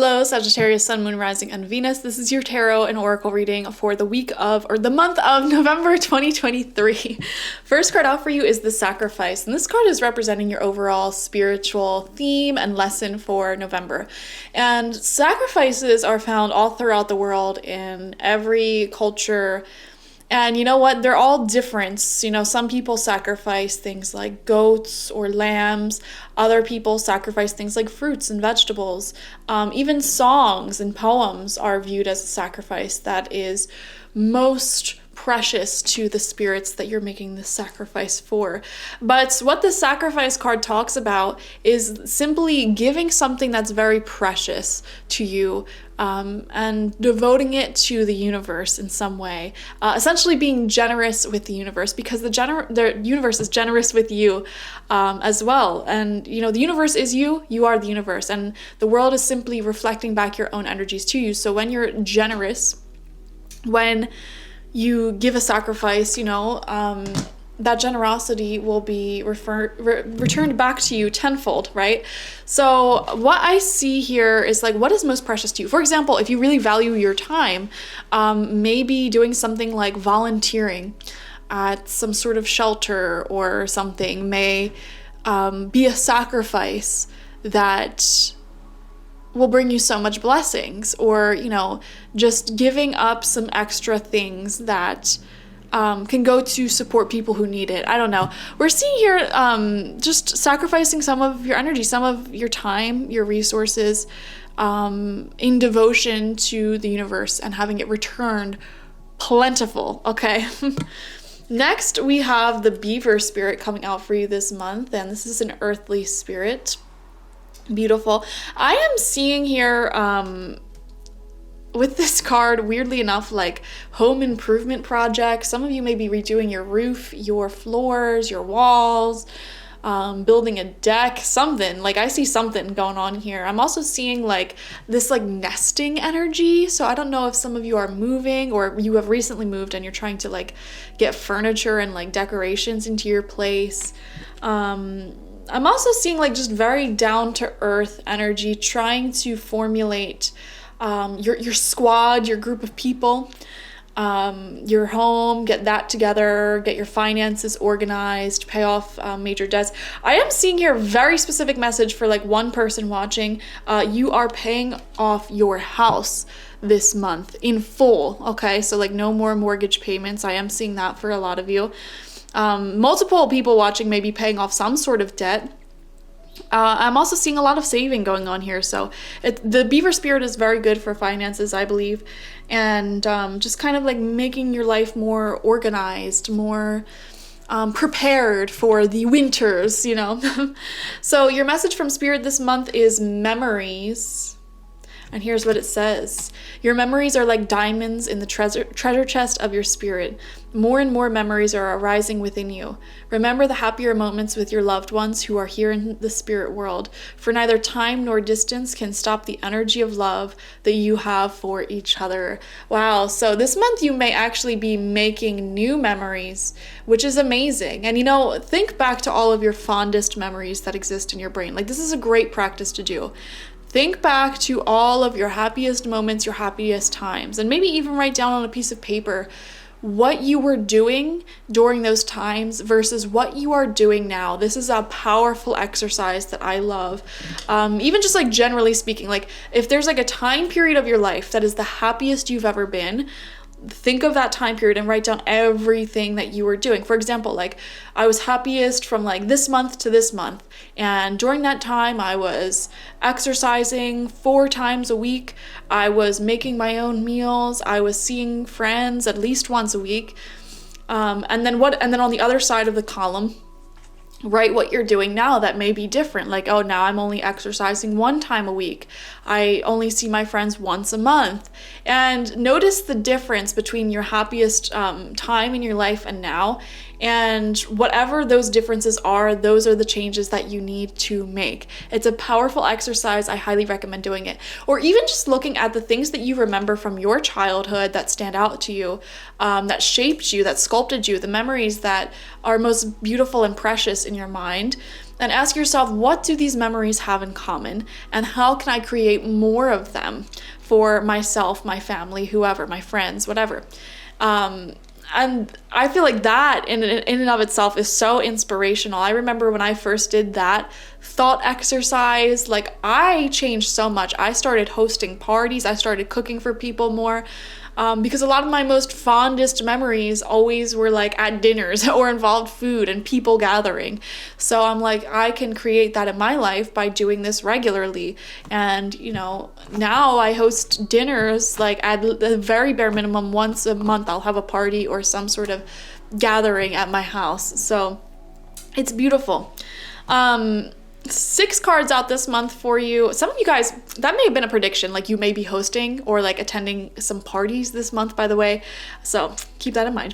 Hello, Sagittarius, Sun, Moon, Rising, and Venus. This is your tarot and oracle reading for the week of, or the month of November 2023. First card out for you is the Sacrifice, and this card is representing your overall spiritual theme and lesson for November. And sacrifices are found all throughout the world in every culture. And you know what? They're all different. You know, some people sacrifice things like goats or lambs. Other people sacrifice things like fruits and vegetables. Even songs and poems are viewed as a sacrifice that is most precious to the spirits that you're making this sacrifice for. But what the sacrifice card talks about is simply giving something that's very precious to you, and devoting it to the universe in some way. Essentially being generous with the universe, because the universe is generous with you as well. And you know, the universe is you, you are the universe, and the world is simply reflecting back your own energies to you. So when you're generous, when you give a sacrifice, you know, that generosity will be returned back to you tenfold, right? So what I see here is like, what is most precious to you? For example, if you really value your time, maybe doing something like volunteering at some sort of shelter or something may be a sacrifice that will bring you so much blessings. Or, you know, just giving up some extra things that can go to support people who need it. I don't know. We're seeing here just sacrificing some of your energy, some of your time, your resources in devotion to the universe and having it returned plentiful, okay? Next, we have the Beaver spirit coming out for you this month, and this is an earthly spirit. Beautiful. I am seeing here with this card, weirdly enough, like home improvement projects. Some of you may be redoing your roof, your floors, your walls, building a deck, something. Like I see something going on here. I'm also seeing like this like nesting energy. So I don't know if some of you are moving or you have recently moved and you're trying to like get furniture and like decorations into your place. I'm also seeing like just very down to earth energy, trying to formulate your squad, your group of people, your home, get that together, get your finances organized, pay off major debts. I am seeing here a very specific message for like one person watching. You are paying off your house this month in full, okay? So like no more mortgage payments. I am seeing that for a lot of you. Multiple people watching may be paying off some sort of debt. I'm also seeing a lot of saving going on here. So the Beaver spirit is very good for finances, I believe. And just kind of like making your life more organized, more prepared for the winters, you know. So your message from spirit this month is memories. And here's what it says. Your memories are like diamonds in the treasure chest of your spirit. More and more memories are arising within you. Remember the happier moments with your loved ones who are here in the spirit world, for neither time nor distance can stop the energy of love that you have for each other. Wow, so this month you may actually be making new memories, which is amazing. And you know, think back to all of your fondest memories that exist in your brain. Like this is a great practice to do. Think back to all of your happiest moments, your happiest times, and maybe even write down on a piece of paper what you were doing during those times versus what you are doing now. This is a powerful exercise that I love. Even just like generally speaking, like if there's like a time period of your life that is the happiest you've ever been, think of that time period and write down everything that you were doing. For example, like I was happiest from like this month to this month. And during that time, I was exercising 4 times a week. I was making my own meals. I was seeing friends at least once a week. And then on the other side of the column, write what you're doing now that may be different. Like, oh, now I'm only exercising 1 time a week. I only see my friends once a month. And notice the difference between your happiest time in your life and now. And whatever those differences are, those are the changes that you need to make. It's a powerful exercise. I highly recommend doing it. Or even just looking at the things that you remember from your childhood that stand out to you, that shaped you, that sculpted you, the memories that are most beautiful and precious in your mind. and ask yourself, what do these memories have in common? And how can I create more of them for myself, my family, whoever, my friends, whatever. And I feel like that in and of itself is so inspirational. I remember when I first did that thought exercise, like I changed so much. I started hosting parties. I started cooking for people more. Because a lot of my most fondest memories always were like at dinners or involved food and people gathering. So I'm like, I can create that in my life by doing this regularly. And, you know, now I host dinners like at the very bare minimum once a month. I'll have a party or some sort of gathering at my house. So it's beautiful. 6 cards out this month for you. Some of you guys, that may have been a prediction, like you may be hosting or like attending some parties this month, by the way. So keep that in mind.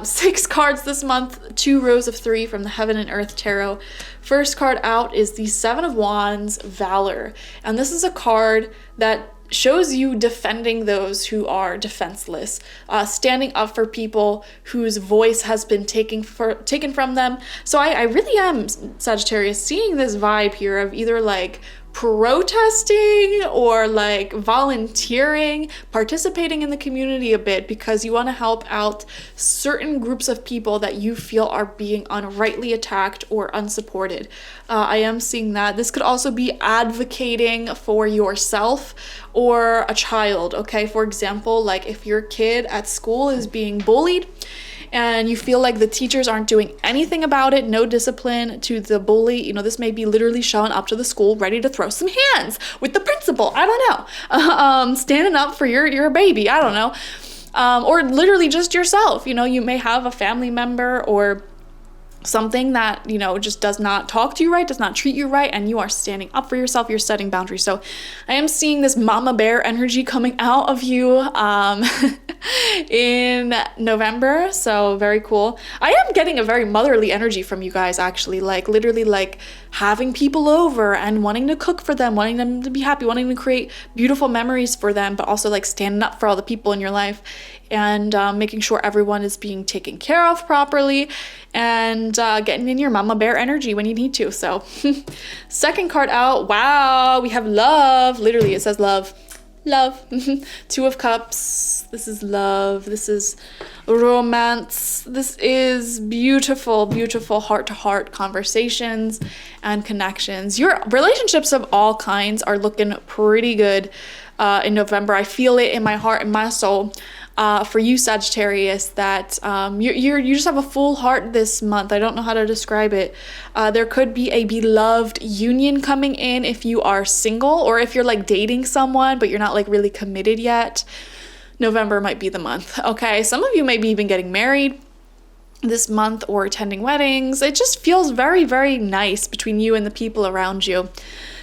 6 cards this month, 2 rows of 3 from the Heaven and Earth Tarot. First card out is the 7 of Wands, Valor. And this is a card that shows you defending those who are defenseless, standing up for people whose voice has been taken from them. So I really am, Sagittarius, seeing this vibe here of either like protesting or like volunteering, participating in the community a bit because you want to help out certain groups of people that you feel are being unrightly attacked or unsupported. I am seeing that. This could also be advocating for yourself or a child, okay? For example, like if your kid at school is being bullied and you feel like the teachers aren't doing anything about it, no discipline to the bully, you know, this may be literally showing up to the school ready to throw some hands with the principal. I don't know. Standing up for your baby. I don't know. Or literally just yourself. You know, you may have a family member or something that, you know, just does not talk to you right, does not treat you right, and you are standing up for yourself, you're setting boundaries. So I am seeing this mama bear energy coming out of you in November, so very cool. I am getting a very motherly energy from you guys, actually, like literally like having people over and wanting to cook for them, wanting them to be happy, wanting to create beautiful memories for them, but also like standing up for all the people in your life and making sure everyone is being taken care of properly and getting in your mama bear energy when you need to. So second card out, wow, we have love. Literally it says love. 2 of Cups. This is love. This is romance. This is beautiful, beautiful heart-to-heart conversations and connections. Your relationships of all kinds are looking pretty good in November. I feel it in my heart and my soul. For you, Sagittarius, that you just have a full heart this month. I don't know how to describe it. There could be a beloved union coming in if you are single, or if you're like dating someone but you're not like really committed yet. November might be the month. Okay, some of you may be even getting married this month or attending weddings. It just feels very, very nice between you and the people around you.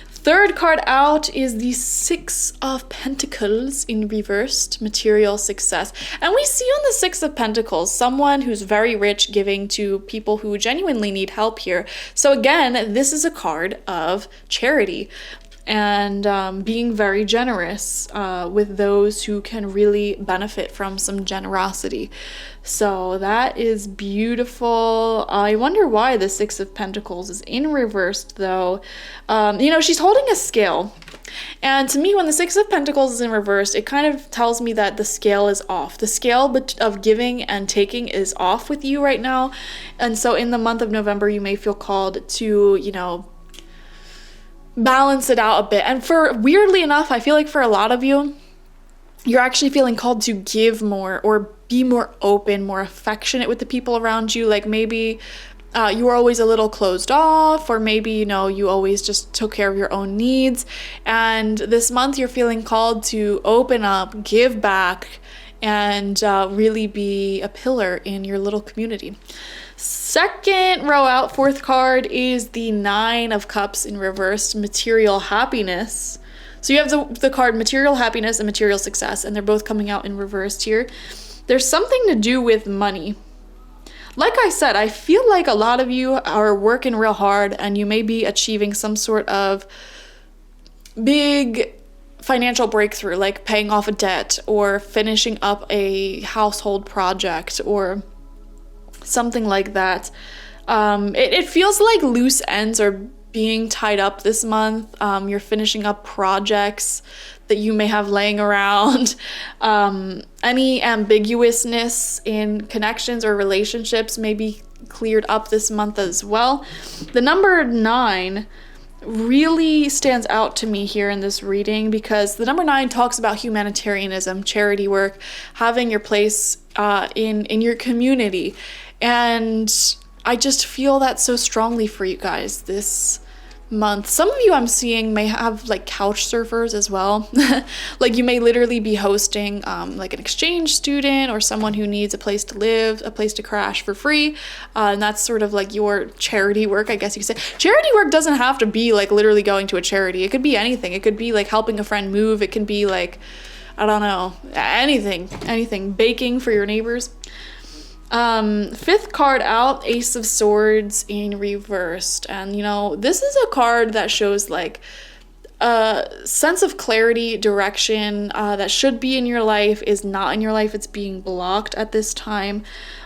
Third card out is the 6 of Pentacles in reversed, material success. And we see on the 6 of Pentacles, someone who's very rich giving to people who genuinely need help here. So again, this is a card of charity and being very generous with those who can really benefit from some generosity. So that is beautiful. I wonder why the 6 of Pentacles is in reversed though. You know, she's holding a scale. And to me, when the 6 of Pentacles is in reversed, it kind of tells me that the scale is off. The scale of giving and taking is off with you right now. And so in the month of November, you may feel called to, you know, balance it out a bit. And weirdly enough, I feel like for a lot of you, you're actually feeling called to give more or be more open, more affectionate with the people around you. Like maybe you were always a little closed off, or maybe, you know, you always just took care of your own needs. And this month you're feeling called to open up, give back, and really be a pillar in your little community. Second row out, fourth card is the 9 of Cups in reversed, material happiness. So you have the card material happiness and material success, and they're both coming out in reversed here. There's something to do with money. Like I said, I feel like a lot of you are working real hard and you may be achieving some sort of big financial breakthrough, like paying off a debt or finishing up a household project or something like that. It feels like loose ends are being tied up this month. You're finishing up projects that you may have laying around. Any ambiguousness in connections or relationships may be cleared up this month as well. The number 9 really stands out to me here in this reading because the number 9 talks about humanitarianism, charity work, having your place in your community. And I just feel that so strongly for you guys this month. Some of you I'm seeing may have like couch surfers as well. Like you may literally be hosting like an exchange student or someone who needs a place to live, a place to crash for free. And that's sort of like your charity work, I guess you could say. Charity work doesn't have to be like literally going to a charity. It could be anything. It could be like helping a friend move. It can be like, I don't know, anything. Baking for your neighbors. 5th card out, Ace of Swords in reversed. And you know, this is a card that shows like a sense of clarity, direction that should be in your life is not in your life. It's being blocked at this time.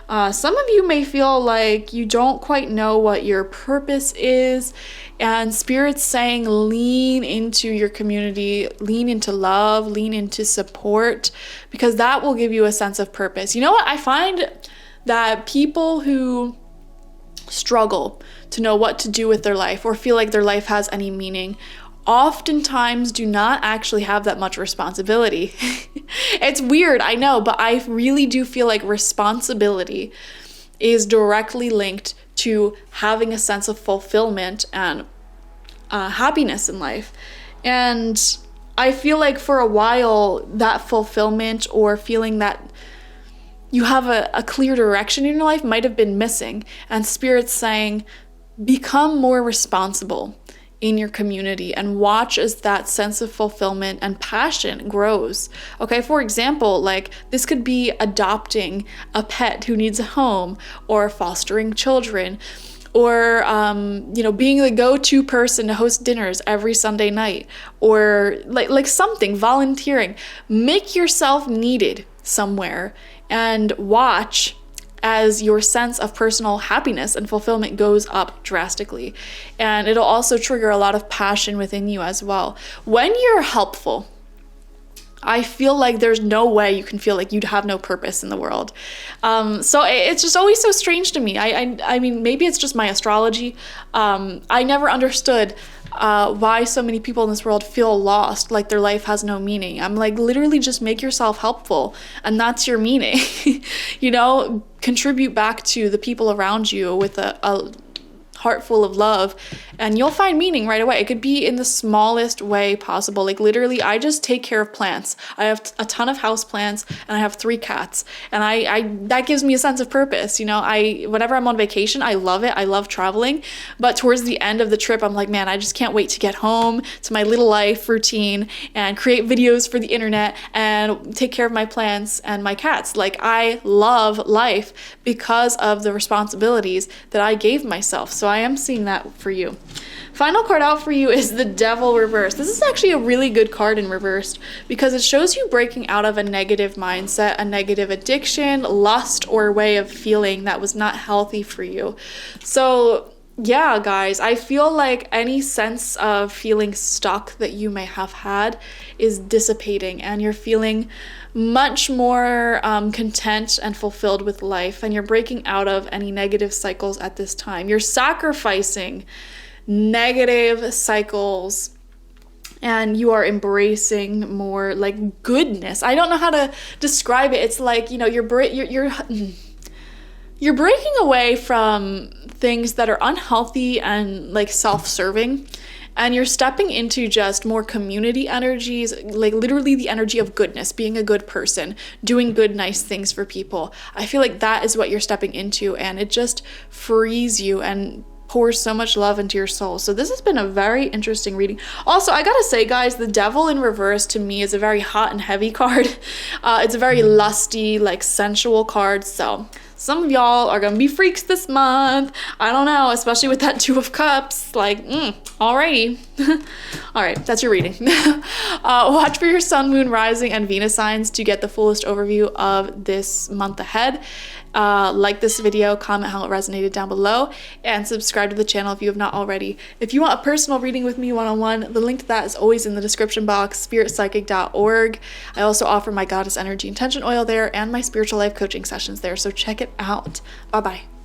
Some of you may feel like you don't quite know what your purpose is, and Spirit's saying lean into your community, lean into love, lean into support, because that will give you a sense of purpose. You know what? I find that people who struggle to know what to do with their life or feel like their life has any meaning oftentimes do not actually have that much responsibility. It's weird, I know, but I really do feel like responsibility is directly linked to having a sense of fulfillment and happiness in life. And I feel like for a while that fulfillment or feeling that you have a clear direction in your life might have been missing. And Spirit's saying, become more responsible in your community and watch as that sense of fulfillment and passion grows. Okay, for example, like this could be adopting a pet who needs a home, or fostering children, or being the go-to person to host dinners every Sunday night, or like something, volunteering. Make yourself needed somewhere and watch as your sense of personal happiness and fulfillment goes up drastically. And it'll also trigger a lot of passion within you as well. When you're helpful, I feel like there's no way you can feel like you'd have no purpose in the world. So it's just always so strange to me. I mean, maybe it's just my astrology. I never understood why so many people in this world feel lost, like their life has no meaning. I'm like, literally just make yourself helpful, and that's your meaning. Contribute back to the people around you with a heart full of love, and you'll find meaning right away. It could be in the smallest way possible. Like literally, I just take care of plants. I have a ton of house plants, and I have 3 cats, and I that gives me a sense of purpose. Whenever I'm on vacation, I love it. I love traveling, but towards the end of the trip, I'm like, man, I just can't wait to get home to my little life routine and create videos for the internet and take care of my plants and my cats. Like, I love life because of the responsibilities that I gave myself. So I am seeing that for you. Final card out for you is the Devil reversed. This is actually a really good card in reversed because it shows you breaking out of a negative mindset, a negative addiction, lust, or way of feeling that was not healthy for you. So yeah, guys, I feel like any sense of feeling stuck that you may have had is dissipating, and you're feeling much more content and fulfilled with life, and you're breaking out of any negative cycles at this time. You're sacrificing negative cycles, and you are embracing more like goodness. I don't know how to describe it. It's like, you're breaking away from things that are unhealthy and like self-serving, and you're stepping into just more community energies, like literally the energy of goodness, being a good person, doing good, nice things for people. I feel like that is what you're stepping into, and it just frees you and pours so much love into your soul. So this has been a very interesting reading. Also, I gotta say, guys, the Devil in reverse to me is a very hot and heavy card. It's a very lusty, like sensual card. So some of y'all are gonna be freaks this month. I don't know, especially with that 2 of Cups. Like, alrighty. All right, that's your reading. Watch for your sun, moon, rising, and Venus signs to get the fullest overview of this month ahead. Like this video, comment how it resonated down below, and subscribe to the channel if you have not already. If you want a personal reading with me one-on-one, the link to that is always in the description box, spiritpsychic.org. I also offer my Goddess Energy Intention Oil there and my spiritual life coaching sessions there, so check it out. Bye-bye.